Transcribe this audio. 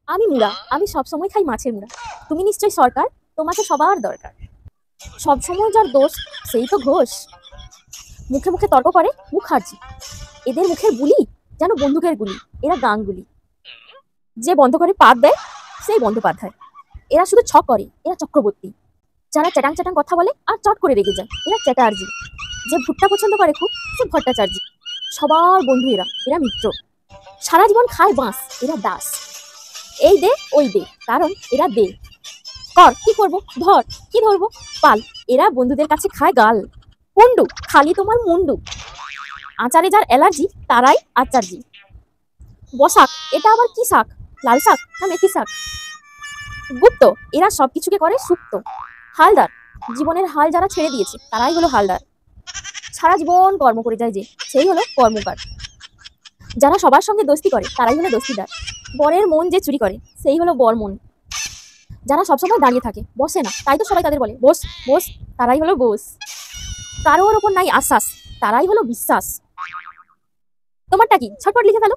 আমি মুড়া, আমি সবসময় খাই মাছের মুড়া। তুমি নিশ্চয়ই সরকার, তোমাকে সবার দরকার। সবসময় যার দোষ সেই তো ঘোষ। মুখে মুখে তর্ক করে মুখার্জি। এদের মুখের বুলি যেন বন্দুকের গুলি। এরা গাঙ্গুলি। যে বন্ধ করে পাত দেয় সেই বন্দ্যোপাধ্যায়। এরা শুধু ছক করে, এরা চক্রবর্তী। যারা চ্যাটাং চ্যাটাং কথা বলে আর চট করে রেগে যায়, এরা চ্যাটার্জি। যে ভুট্টা পছন্দ করে খুব, সে ভট্টাচার্য। সবার বন্ধু এরা, এরা মিত্র। সারা জীবন খায় বাঁশ, এরা দাস। এই দে ওই দে, কারণ এরা দে। কর কি করবো, ধর কি ধরবো, পাল। এরা বন্ধুদের কাছে খায় গাল। কুন্ডু খালি তোমার মুন্ডু। আচারে যার অ্যালার্জি তারাই আচার্যি। বসাক এটা আবার কি শাক, লাল শাক না মেথি শাক। গুপ্ত এরা সবকিছুকে করে সুপ্ত। হালদার জীবনের হাল যারা ছেড়ে দিয়েছে তারাই হলো হালদার। সারা জীবন কর্ম করে যায় যে, সেই হলো কর্মকার। যারা সবার সঙ্গে দোস্তি করে তারাই হলো দোস্তিদার। বরের মন যে চুরি করে সেই হলো বরমন। যারা সবসময় দাঁড়িয়ে থাকে, বসে না, তাই তো সবাই তাদের বলে বস বস, তারাই হলো বোস। কারোর ওপর নাই আশ্বাস, তারাই হলো বিশ্বাস। তোমারটা কি, ছটপট লিখে ফেলো।